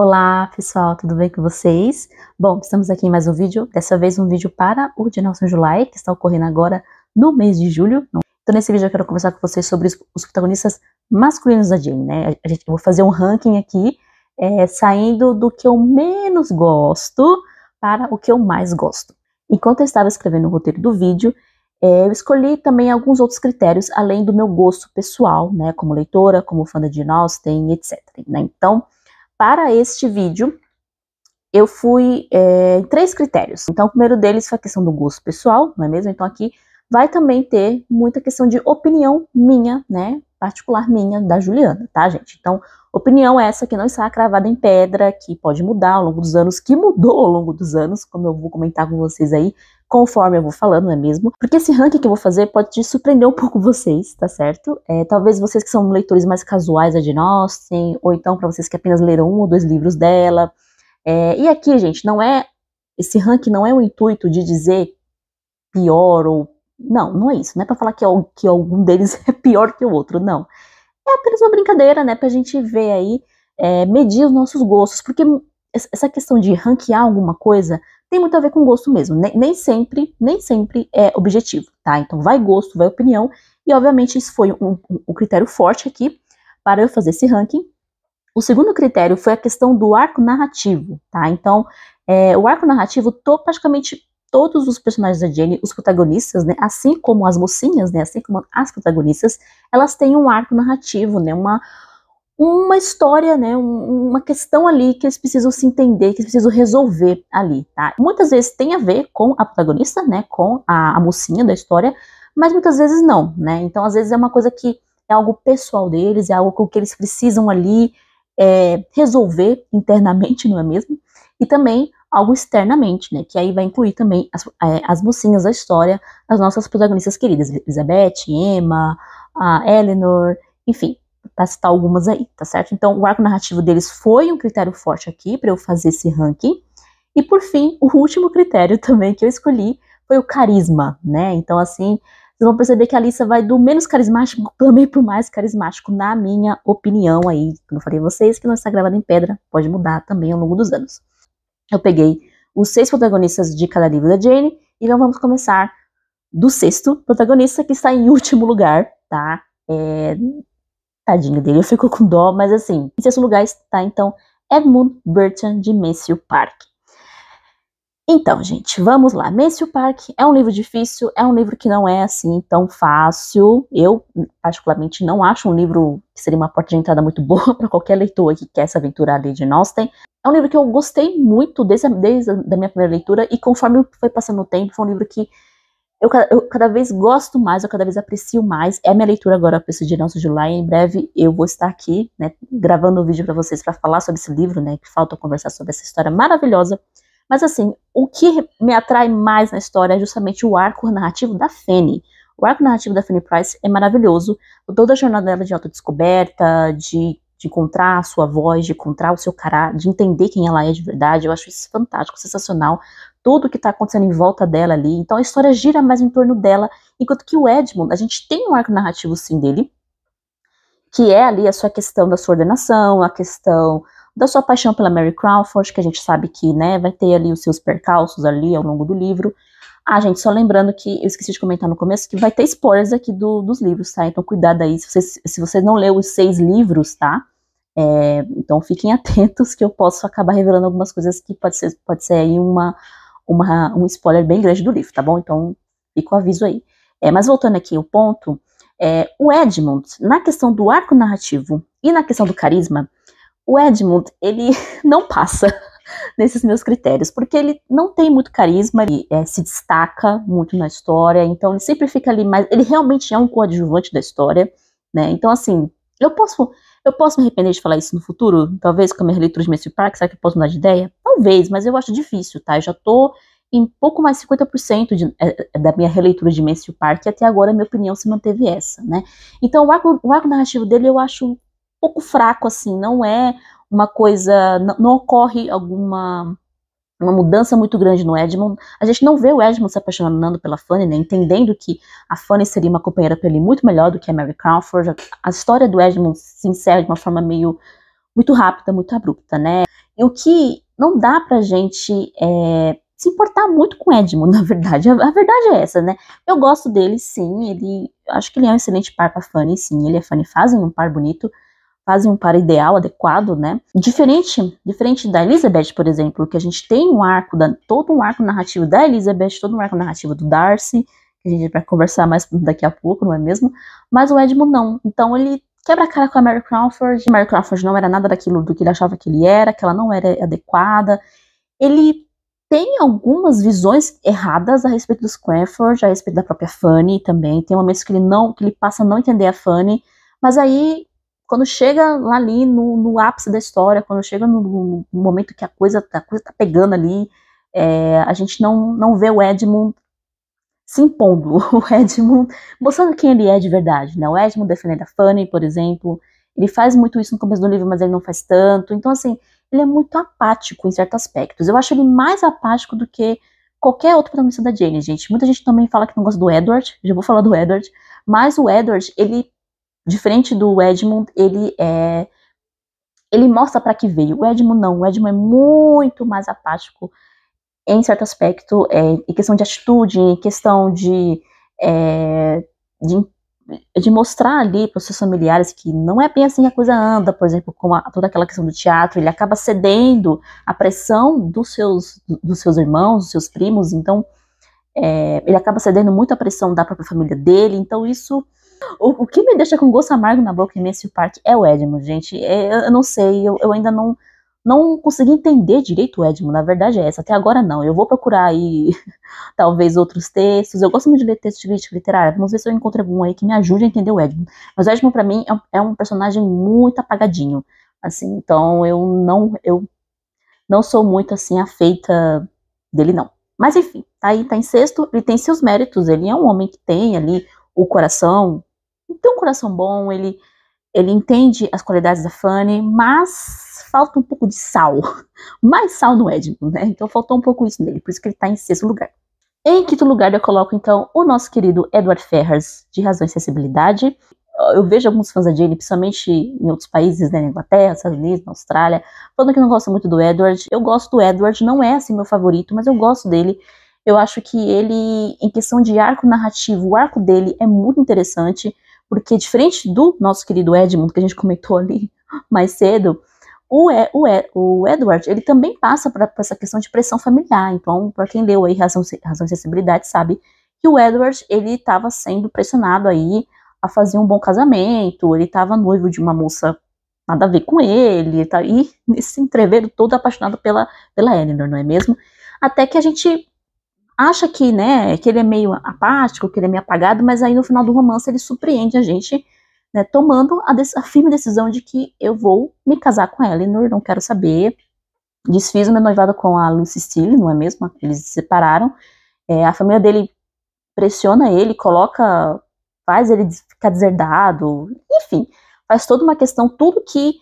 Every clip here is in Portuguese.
Olá pessoal, tudo bem com vocês? Bom, estamos aqui em mais um vídeo, dessa vez um vídeo para o de Nelson July, que está ocorrendo agora no mês de julho. Então nesse vídeo eu quero conversar com vocês sobre os protagonistas masculinos da Jane, né? Eu vou fazer um ranking aqui, saindo do que eu menos gosto para o que eu mais gosto. Enquanto eu estava escrevendo o roteiro do vídeo, eu escolhi também alguns outros critérios, além do meu gosto pessoal, né? Como leitora, como fã da Jane Austen, etc. Né? Então, para este vídeo, eu fui em 3 critérios. Então, o primeiro deles foi a questão do gosto pessoal, não é mesmo? Então, aqui vai também ter muita questão de opinião minha, né? Particular minha, da Juliana, tá, gente? Então, opinião essa que não está cravada em pedra, que pode mudar ao longo dos anos, que mudou ao longo dos anos, como eu vou comentar com vocês aí, conforme eu vou falando, não é mesmo? Porque esse ranking que eu vou fazer pode te surpreender um pouco vocês, tá certo? Talvez vocês que são leitores mais casuais da Jane Austen, ou então para vocês que apenas leram 1 ou 2 livros dela. E aqui, gente, esse ranking não é o intuito de dizer pior ou... Não é isso, não é para falar que algum deles é pior que o outro, não. É apenas uma brincadeira, né, pra gente ver aí, medir os nossos gostos, porque essa questão de ranquear alguma coisa tem muito a ver com gosto mesmo, nem sempre é objetivo, tá? Então vai gosto, vai opinião, e obviamente isso foi um critério forte aqui para eu fazer esse ranking. O segundo critério foi a questão do arco narrativo, tá? Então, o arco narrativo, praticamente todos os personagens da Jane, os protagonistas, né, assim como as mocinhas, né, assim como as protagonistas, elas têm um arco narrativo, né, uma história, né, uma questão ali que eles precisam se entender, que eles precisam resolver ali, tá? Muitas vezes tem a ver com a protagonista, né, com a mocinha da história, mas muitas vezes não, né? Então, às vezes é uma coisa que é algo pessoal deles, é algo que eles precisam ali resolver internamente, não é mesmo? E também algo externamente, né, que aí vai incluir também as mocinhas da história, as nossas protagonistas queridas, Elizabeth, Emma, a Eleanor, enfim, para citar algumas aí, tá certo? Então, o arco narrativo deles foi um critério forte aqui para eu fazer esse ranking. E por fim, o último critério também que eu escolhi foi o carisma, né? Então, assim, vocês vão perceber que a lista vai do menos carismático também pro mais carismático, na minha opinião aí, como eu falei a vocês, que não está gravado em pedra, pode mudar também ao longo dos anos. Eu peguei os 6 protagonistas de cada livro da Jane, e então vamos começar do 6º protagonista, que está em último lugar, tá? Tadinho dele, eu fico com dó, mas assim, em 6º lugar está, então, Edmund Burton, de Maceo Park. Então, gente, vamos lá. Maceo Park é um livro difícil, é um livro que não é, assim, tão fácil. Eu, particularmente, não acho um livro que seria uma porta de entrada muito boa para qualquer leitor que quer se aventurar a ler Jane Austen. É um livro que eu gostei muito desde a minha primeira leitura, e conforme foi passando o tempo, foi um livro que eu cada vez gosto mais, eu cada vez aprecio mais. É a minha leitura agora para esse de Nelson July. Em breve eu vou estar aqui, né, gravando um vídeo para vocês para falar sobre esse livro, né, que falta conversar sobre essa história maravilhosa. Mas assim, o que me atrai mais na história é justamente o arco narrativo da Fanny. O arco narrativo da Fanny Price é maravilhoso. Toda a jornada dela de autodescoberta, de encontrar a sua voz, de encontrar o seu caráter, de entender quem ela é de verdade. Eu acho isso fantástico, sensacional. Tudo que está acontecendo em volta dela ali. Então a história gira mais em torno dela. Enquanto que o Edmund, a gente tem um arco narrativo sim dele, que é ali a sua questão da sua ordenação, a questão da sua paixão pela Mary Crawford, que a gente sabe que, né, vai ter ali os seus percalços ali ao longo do livro. Gente, só lembrando que eu esqueci de comentar no começo que vai ter spoilers aqui dos livros, tá? Então cuidado aí, se você não leu os 6 livros, tá? Então fiquem atentos que eu posso acabar revelando algumas coisas que pode ser aí um spoiler bem grande do livro, tá bom? Então fica o aviso aí. Mas voltando aqui ao ponto, o Edmund, na questão do arco narrativo e na questão do carisma, o Edmund, ele não passa nesses meus critérios, porque ele não tem muito carisma, ele se destaca muito na história, então ele sempre fica ali, mas ele realmente é um coadjuvante da história, né? Então, assim, eu posso me arrepender de falar isso no futuro, talvez com a minha releitura de Maceo Park, será que eu posso mudar de ideia? Talvez, mas eu acho difícil, tá? Eu já tô em pouco mais de 50% da minha releitura de Maceo Park, e até agora a minha opinião se manteve essa, né? Então, o arco narrativo dele eu acho pouco fraco, assim, não é uma coisa, não ocorre uma mudança muito grande no Edmund. A gente não vê o Edmund se apaixonando pela Fanny, né, entendendo que a Fanny seria uma companheira para ele muito melhor do que a Mary Crawford. A história do Edmund se encerra de uma forma muito rápida, muito abrupta, né. o que não dá pra gente se importar muito com Edmund, na verdade. A verdade é essa, né? Eu gosto dele, sim. Acho que ele é um excelente par pra Fanny, sim. Ele e a Fanny fazem um par bonito, fazem um par ideal, adequado, né? Diferente da Elizabeth, por exemplo, que a gente tem todo um arco narrativo da Elizabeth, todo um arco narrativo do Darcy, que a gente vai conversar mais daqui a pouco, não é mesmo? Mas o Edmund não. Então ele quebra a cara com a Mary Crawford. Mary Crawford não era nada daquilo do que ele achava que ele era, que ela não era adequada. Ele tem algumas visões erradas a respeito dos Crawford, a respeito da própria Fanny também. Tem momentos que ele passa a não entender a Fanny, mas aí, quando chega lá ali no ápice da história, quando chega no momento que a coisa tá pegando ali, a gente não vê o Edmund se impondo, o Edmund mostrando quem ele é de verdade, né? O Edmund defendendo a Fanny, por exemplo, ele faz muito isso no começo do livro, mas ele não faz tanto. Então, assim, ele é muito apático em certos aspectos. Eu acho ele mais apático do que qualquer outro protagonista da Jane, gente. Muita gente também fala que não gosta do Edward, já vou falar do Edward, mas o Edward, ele, diferente do Edmund, ele mostra para que veio. O Edmund não, o Edmund é muito mais apático em certo aspecto, em questão de atitude, em questão de mostrar ali para os seus familiares que não é bem assim que a coisa anda, por exemplo, com toda aquela questão do teatro, ele acaba cedendo à pressão dos seus irmãos, dos seus primos, então ele acaba cedendo muito à pressão da própria família dele, então isso... O que me deixa com gosto amargo na boca em Maceo Park é o Edmund, gente. Eu não sei, eu ainda não consegui entender direito o Edmund, na verdade é essa, até agora não. Eu vou procurar aí, talvez, outros textos. Eu gosto muito de ler textos de crítica literária, vamos ver se eu encontro algum aí que me ajude a entender o Edmund. Mas o Edmund, pra mim, é um personagem muito apagadinho, assim, então eu não sou muito, assim, afeita dele, não. Mas, enfim, tá em sexto, ele tem seus méritos, ele é um homem que tem ali o coração, tem um coração bom, ele entende as qualidades da Fanny, mas falta um pouco de sal. Mais sal no Edmund, né? Então faltou um pouco isso nele, por isso que ele tá em sexto lugar. Em quinto lugar eu coloco, então, o nosso querido Edward Ferrars, de Razão e Sensibilidade. Eu vejo alguns fãs da Jane, principalmente em outros países, né, na Inglaterra, Estados Unidos, na Austrália, falando que não gosta muito do Edward. Eu gosto do Edward, não é assim meu favorito, mas eu gosto dele. Eu acho que ele, em questão de arco narrativo, o arco dele é muito interessante, porque diferente do nosso querido Edmund, que a gente comentou ali mais cedo, o Edward, ele também passa por essa questão de pressão familiar. Então, para quem leu aí Razão e Sensibilidade, sabe que o Edward, ele estava sendo pressionado aí a fazer um bom casamento, ele estava noivo de uma moça nada a ver com ele, e nesse entreveiro todo apaixonado pela Eleanor, não é mesmo? Até que a gente acha que, né, que ele é meio apático, que ele é meio apagado, mas aí no final do romance ele surpreende a gente, né, tomando a firme decisão de que eu vou me casar com a Eleanor, não quero saber. Desfiz o meu noivado com a Lucy Steele, não é mesmo? Eles se separaram. A família dele pressiona ele, faz ele ficar deserdado, enfim, faz toda uma questão, tudo que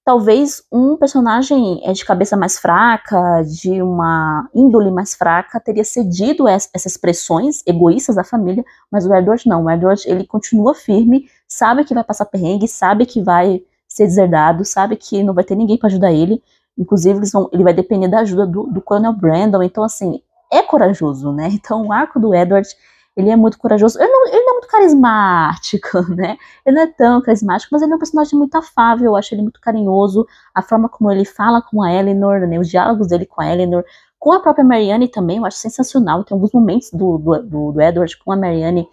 talvez um personagem de cabeça mais fraca, de uma índole mais fraca, teria cedido essas pressões egoístas da família, mas o Edward não. O Edward, ele continua firme, sabe que vai passar perrengue, sabe que vai ser deserdado, sabe que não vai ter ninguém para ajudar ele, inclusive ele vai depender da ajuda do Coronel Brandon, então assim, é corajoso, né? Então o arco do Edward, ele é muito corajoso, ele não é muito carismático, né? Ele não é tão carismático, mas ele é um personagem muito afável, eu acho ele muito carinhoso, a forma como ele fala com a Eleanor, né, os diálogos dele com a Eleanor, com a própria Marianne também, eu acho sensacional, tem alguns momentos do Edward com a Marianne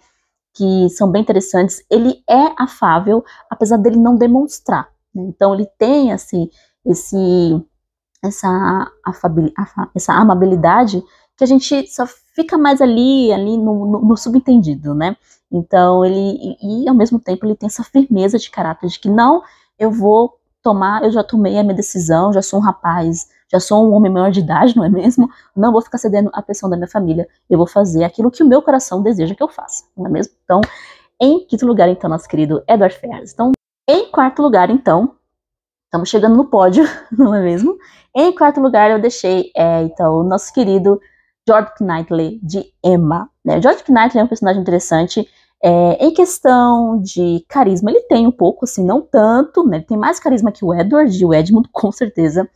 que são bem interessantes. Ele é afável, apesar dele não demonstrar, né? Então ele tem, assim, essa amabilidade que a gente só fica mais ali no subentendido, né? Então e ao mesmo tempo ele tem essa firmeza de caráter de que não, eu já tomei a minha decisão, já sou um rapaz, já sou um homem maior de idade, não é mesmo? Não vou ficar cedendo à pressão da minha família, eu vou fazer aquilo que o meu coração deseja que eu faça, não é mesmo? Então, em quinto lugar, então, nosso querido Edward Ferrars. Então, em quarto lugar, então, estamos chegando no pódio, não é mesmo? Em quarto lugar, eu deixei, então, o nosso querido George Knightley, de Emma, né? George Knightley é um personagem interessante, em questão de carisma, ele tem um pouco, assim, não tanto, né? Ele tem mais carisma que o Edward e o Edmund, com certeza.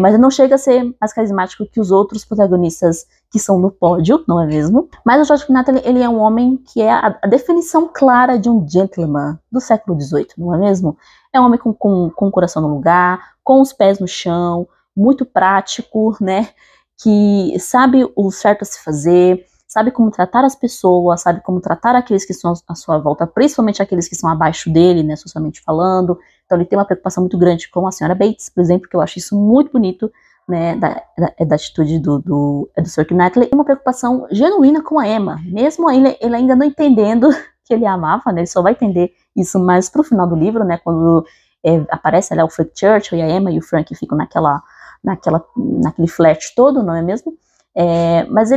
Mas ele não chega a ser mais carismático que os outros protagonistas que são no pódio, não é mesmo? Mas o George Knightley, ele é um homem que é a definição clara de um gentleman do século XVIII, não é mesmo? É um homem com o coração no lugar, com os pés no chão, muito prático, né? Que sabe o certo a se fazer, sabe como tratar as pessoas, sabe como tratar aqueles que estão à sua volta, principalmente aqueles que estão abaixo dele, né, socialmente falando. Então ele tem uma preocupação muito grande com a senhora Bates, por exemplo, que eu acho isso muito bonito, né, da atitude do Sir Knightley, e uma preocupação genuína com a Emma, mesmo ele ainda não entendendo que ele a amava, né, ele só vai entender isso mais pro final do livro, né, quando aparece ali o Frank Churchill e a Emma e o Frank ficam naquele flat todo, não é mesmo? Mas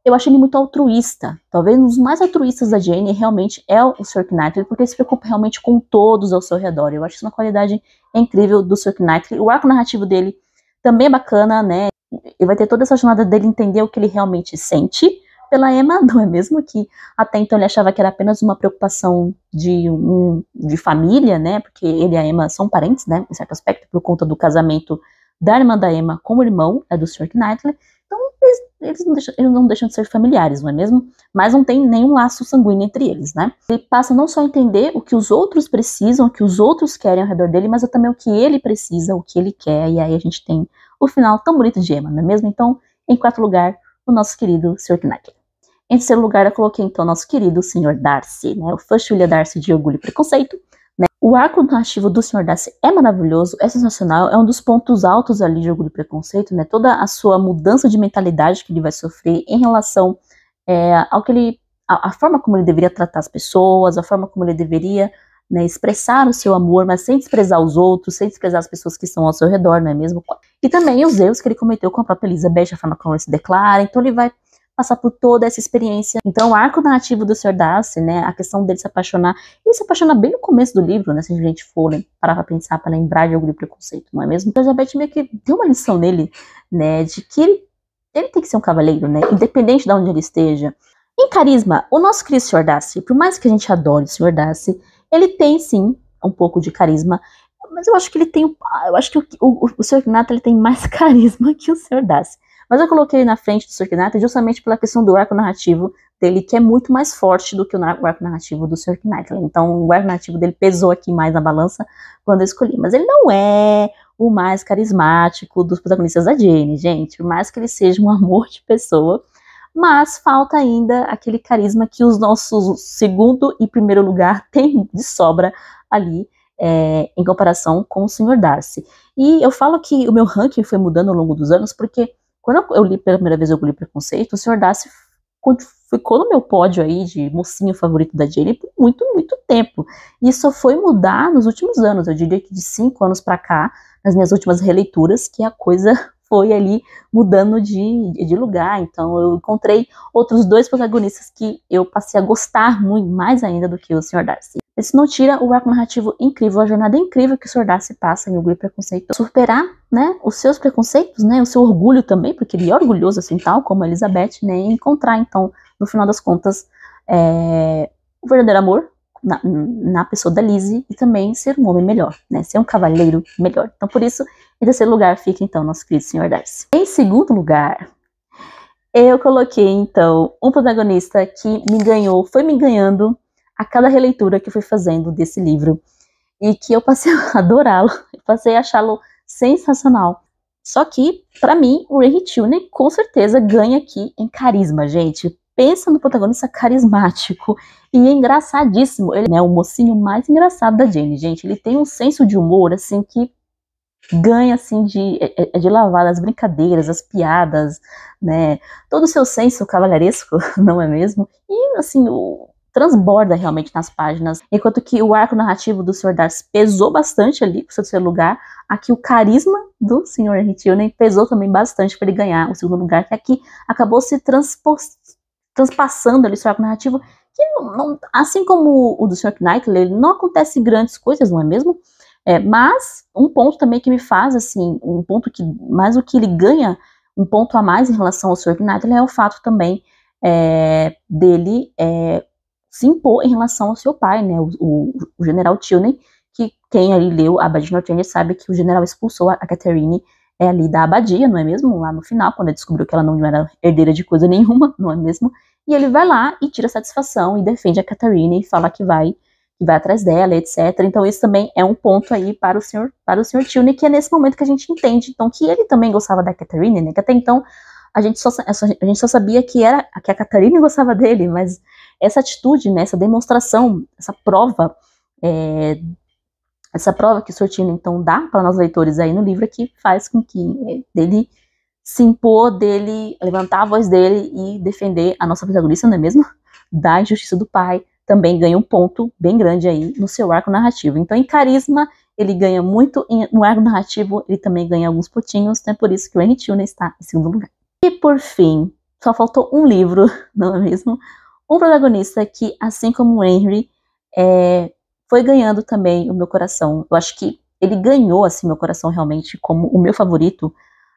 eu acho ele muito altruísta. Talvez um dos mais altruístas da Jane realmente é o Sir Knightley, porque ele se preocupa realmente com todos ao seu redor. Eu acho isso uma qualidade incrível do Sir Knightley. O arco narrativo dele também é bacana, né? Ele vai ter toda essa jornada dele entender o que ele realmente sente pela Emma, não é mesmo? Que até então ele achava que era apenas uma preocupação de família, né? Porque ele e a Emma são parentes, né? Em certo aspecto, por conta do casamento da irmã da Emma com o irmão do Sir Knightley. Então, eles não deixam de ser familiares, não é mesmo? Mas não tem nenhum laço sanguíneo entre eles, né? Ele passa não só a entender o que os outros precisam, o que os outros querem ao redor dele, mas também o que ele precisa, o que ele quer, e aí a gente tem o final tão bonito de Emma, não é mesmo? Então, em quarto lugar, o nosso querido Sir Knightley. Em terceiro lugar, eu coloquei, então, o nosso querido Sr. Darcy, né? O First William Darcy de Orgulho e Preconceito. O arco narrativo do Sr. Darcy é maravilhoso, é sensacional, é um dos pontos altos ali de Orgulho e Preconceito, né? Toda a sua mudança de mentalidade que ele vai sofrer em relação ao que a forma como ele deveria tratar as pessoas, a forma como ele deveria, né, expressar o seu amor, mas sem desprezar os outros, sem desprezar as pessoas que estão ao seu redor, não é mesmo? E também os erros que ele cometeu com a própria Elizabeth, a forma como ele se declara, então ele vai passar por toda essa experiência. Então, o arco narrativo do Sr. Darcy, né, a questão dele se apaixonar, ele se apaixona bem no começo do livro, né, se a gente for parar pra pensar, pra lembrar de Orgulho e Preconceito, não é mesmo? Então, a Elizabeth meio que deu uma lição nele, né, de que ele tem que ser um cavaleiro, né, independente de onde ele esteja. Em carisma, o nosso querido Sr. Darcy, por mais que a gente adore o Sr. Darcy, ele tem, sim, um pouco de carisma, mas eu acho que ele tem, eu acho que o Sr. Knightley tem mais carisma que o Sr. Darcy. Mas eu coloquei ele na frente do Sir Knightley justamente pela questão do arco narrativo dele, que é muito mais forte do que o arco narrativo do Sir Knightley. Então o arco narrativo dele pesou aqui mais na balança quando eu escolhi. Mas ele não é o mais carismático dos protagonistas da Jane, gente. Por mais que ele seja um amor de pessoa, mas falta ainda aquele carisma que os nossos segundo e primeiro lugar têm de sobra ali, em comparação com o Sr. Darcy. E eu falo que o meu ranking foi mudando ao longo dos anos, porque quando eu li pela primeira vez Orgulho e Preconceito, o Sr. Darcy ficou no meu pódio aí de mocinho favorito da Jane por muito, muito tempo. E só foi mudar nos últimos anos, eu diria que de 5 anos pra cá, nas minhas últimas releituras, que a coisa foi ali mudando de lugar. Então eu encontrei outros dois protagonistas que eu passei a gostar muito, mais ainda do que o Sr. Darcy. Isso não tira o arco narrativo incrível, a jornada incrível que o Sr. Darcy passa em Orgulho e Preconceito. Superar, né, os seus preconceitos, né, o seu orgulho também, porque ele é orgulhoso assim, tal como a Elizabeth, né, e encontrar, então, no final das contas, o verdadeiro amor na pessoa da Lizzie e também ser um homem melhor, né, ser um cavaleiro melhor. Então, por isso, em terceiro lugar fica, então, nosso querido Sr. Darcy. Em segundo lugar, eu coloquei, então, um protagonista que foi me ganhando a cada releitura que eu fui fazendo desse livro, e que eu passei a adorá-lo, passei a achá-lo sensacional. Só que, pra mim, o Henry Tilney com certeza ganha aqui em carisma, gente. Pensa no protagonista carismático e engraçadíssimo. Ele é o mocinho mais engraçado da Jane, gente. Ele tem um senso de humor, assim, que ganha, assim, de lavada, as brincadeiras, as piadas, né? Todo o seu senso cavalheiresco, não é mesmo? E, assim, transborda realmente nas páginas, enquanto que o arco narrativo do Sr. Darcy pesou bastante ali pro seu terceiro lugar, aqui o carisma do Sr. Henry Tilney pesou também bastante para ele ganhar o segundo lugar, que aqui acabou se transpassando ali o seu arco narrativo, que assim como o do Sr. Knightley, ele não acontece grandes coisas, não é mesmo? Mas um ponto também que me faz, assim, um ponto que, mais do que ele ganha, um ponto a mais em relação ao Sr. Knightley é o fato também dele se impor em relação ao seu pai, né, o general Tilney, que quem ali leu a Abade Northanger sabe que o general expulsou a Catherine ali da abadia, não é mesmo? Lá no final, quando ele descobriu que ela não era herdeira de coisa nenhuma, não é mesmo? E ele vai lá e tira satisfação e defende a Catherine e fala que vai atrás dela, etc. Então isso também é um ponto aí para o Sr. Tilney, que é nesse momento que a gente entende, então, que ele também gostava da Catherine, né? Que até então a gente só sabia que a Catherine gostava dele, mas essa atitude, né, essa demonstração, essa prova que o Sr. Tilney, então, dá para nós leitores aí no livro, é que faz com que dele se impor, dele levantar a voz dele e defender a nossa protagonista, não é mesmo? Da injustiça do pai, também ganha um ponto bem grande aí no seu arco narrativo. Então, em carisma, ele ganha muito, no arco narrativo, ele também ganha alguns pontinhos, então é por isso que o Henry Tilney está em segundo lugar. E, por fim, só faltou um livro, não é mesmo? Um protagonista que, assim como o Henry, foi ganhando também o meu coração. Eu acho que ele ganhou, assim, meu coração realmente como o meu favorito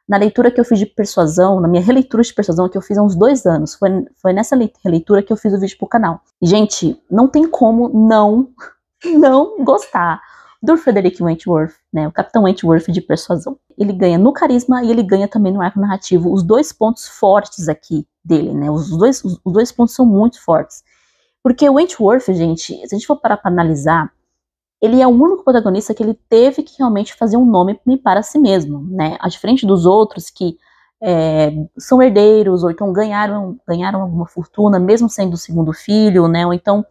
na leitura que eu fiz de Persuasão, na minha releitura de Persuasão, que eu fiz há uns 2 anos. Foi nessa releitura que eu fiz o vídeo pro canal. E, gente, não tem como não gostar do Frederick Wentworth, né, o Capitão Wentworth de Persuasão. Ele ganha no carisma e ele ganha também no arco narrativo. Os 2 pontos fortes aqui dele, né, os dois pontos são muito fortes. Porque o Wentworth, gente, se a gente for parar para analisar, ele é o único protagonista que ele teve que realmente fazer um nome para si mesmo, né? A diferente dos outros que são herdeiros, ou então ganharam alguma fortuna, mesmo sendo o segundo filho, né? Ou então,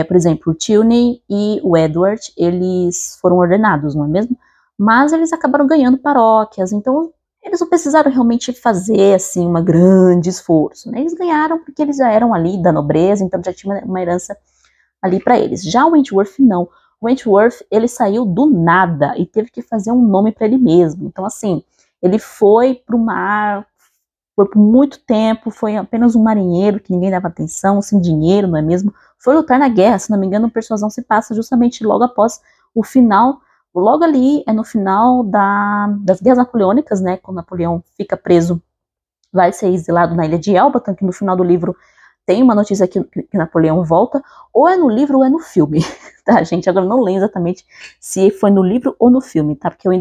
por exemplo, o Tilney e o Edward, eles foram ordenados, não é mesmo? Mas eles acabaram ganhando paróquias, então eles não precisaram realmente fazer, assim, um grande esforço, né? Eles ganharam porque eles já eram ali da nobreza, então já tinha uma herança ali para eles. Já o Wentworth, não. O Wentworth, ele saiu do nada e teve que fazer um nome para ele mesmo. Então, assim, ele foi pro mar, foi por muito tempo, foi apenas um marinheiro que ninguém dava atenção, sem dinheiro, não é mesmo? Foi lutar na guerra, se não me engano, a Persuasão se passa justamente logo após o final, logo ali, no final das guerras napoleônicas, né, quando Napoleão fica preso, vai ser exilado na ilha de Elba, tanto que no final do livro tem uma notícia que Napoleão volta, ou é no livro ou é no filme, tá, gente? Agora não lembro exatamente se foi no livro ou no filme, tá? Porque eu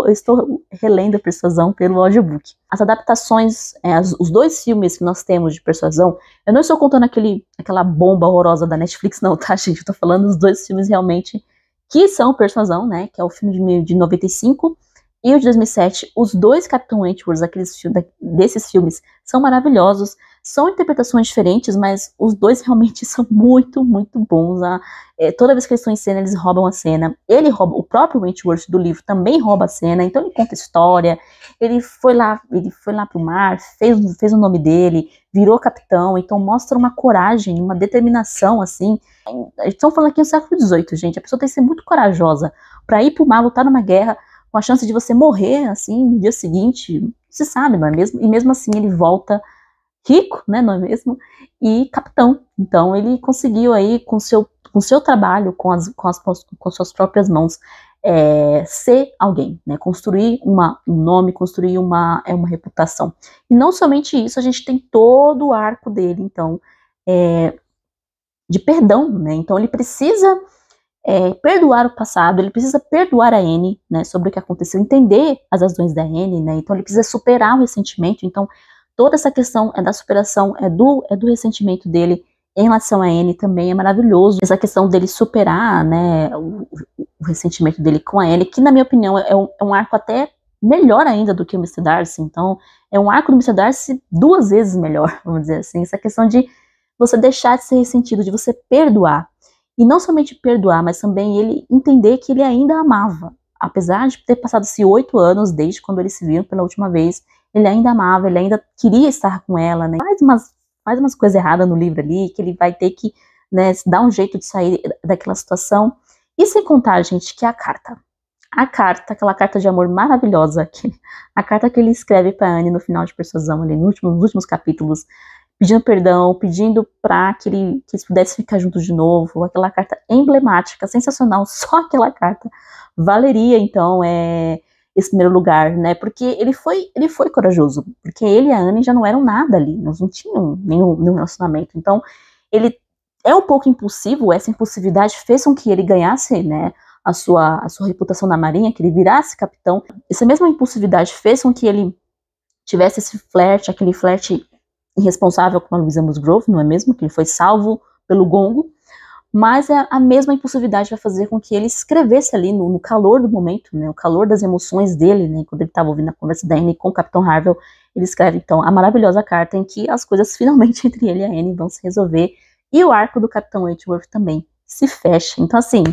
estou relendo a Persuasão pelo audiobook. As adaptações, os 2 filmes que nós temos de Persuasão, eu não estou contando aquela bomba horrorosa da Netflix, não, tá, gente? Eu tô falando dos 2 filmes realmente que são Persuasão, né? Que é o filme de 95 e o de 2007. Os 2 Capitão Wentworth, desses filmes, são maravilhosos. São interpretações diferentes, mas os 2 realmente são muito, muito bons. Toda vez que eles estão em cena, eles roubam a cena. O próprio Wentworth do livro também rouba a cena, então ele conta história. Ele foi lá pro mar, fez o nome dele, virou capitão, então mostra uma coragem, uma determinação, assim. Estão falando aqui no século XVIII, gente. A pessoa tem que ser muito corajosa para ir pro mar, lutar numa guerra, com a chance de você morrer, assim, no dia seguinte. Se sabe, não é mesmo? E mesmo assim ele volta rico, né, não é mesmo? E capitão. Então ele conseguiu aí, com seu trabalho, com suas próprias mãos, ser alguém, né? Construir um nome, construir uma reputação. E não somente isso, a gente tem todo o arco dele, então, de perdão, né? Então ele precisa perdoar o passado, ele precisa perdoar a Anne, né, sobre o que aconteceu, entender as razões da Anne, né? Então ele precisa superar o ressentimento. Então toda essa questão da superação, do ressentimento dele em relação a Anne também é maravilhoso. Essa questão dele superar, né, o ressentimento dele com a Anne, que na minha opinião é um arco até melhor ainda do que o Mr. Darcy. Então é um arco do Mr. Darcy 2 vezes melhor, vamos dizer assim. Essa questão de você deixar de ser ressentido, de você perdoar. E não somente perdoar, mas também ele entender que ele ainda amava. Apesar de ter passado 8 anos desde quando eles se viram pela última vez, ele ainda amava, ele ainda queria estar com ela, né? Faz umas coisas erradas no livro ali, que ele vai ter que, né, dar um jeito de sair daquela situação. E sem contar, gente, que a carta, aquela carta de amor maravilhosa, a carta que ele escreve para Anne no final de Persuasão, ali nos últimos capítulos, pedindo perdão, pedindo para que eles pudessem ficar juntos de novo, aquela carta emblemática, sensacional, só aquela carta valeria, então, esse primeiro lugar, né, porque ele foi corajoso, porque ele e a Anne já não eram nada ali, nós não tinham nenhum relacionamento, então, ele é um pouco impulsivo, essa impulsividade fez com que ele ganhasse, né, sua reputação na marinha, que ele virasse capitão. Essa mesma impulsividade fez com que ele tivesse esse flerte, aquele flerte irresponsável com a Louisa Musgrove, não é mesmo? Que ele foi salvo pelo Gongo. Mas a mesma impulsividade vai fazer com que ele escrevesse ali no calor do momento, né, o calor das emoções dele, né, quando ele estava ouvindo a conversa da Anne com o Capitão Harville, ele escreve então a maravilhosa carta em que as coisas finalmente entre ele e a Anne vão se resolver, e o arco do Capitão Wentworth também se fecha. Então assim,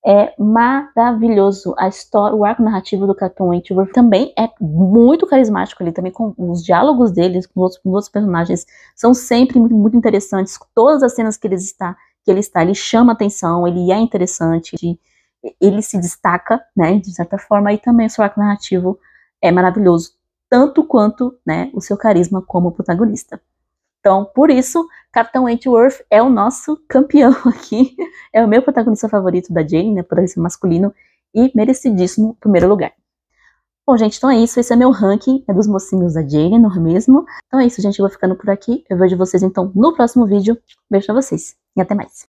é maravilhoso a história, o arco narrativo do Capitão Wentworth também é muito carismático ali, também com os diálogos deles, com os outros personagens, são sempre muito, muito interessantes, todas as cenas que ele está, ele chama atenção, ele é interessante, ele se destaca, né, de certa forma, e também o seu arco narrativo é maravilhoso, tanto quanto, né, o seu carisma como protagonista. Então, por isso, Capitão Wentworth é o nosso campeão aqui, é o meu protagonista favorito da Jane, né, protagonista masculino, e merecidíssimo primeiro lugar. Bom, gente, então é isso, esse é meu ranking, é dos mocinhos da Jane, não é mesmo? Então é isso, gente, eu vou ficando por aqui, eu vejo vocês então no próximo vídeo, beijo pra vocês, e até mais.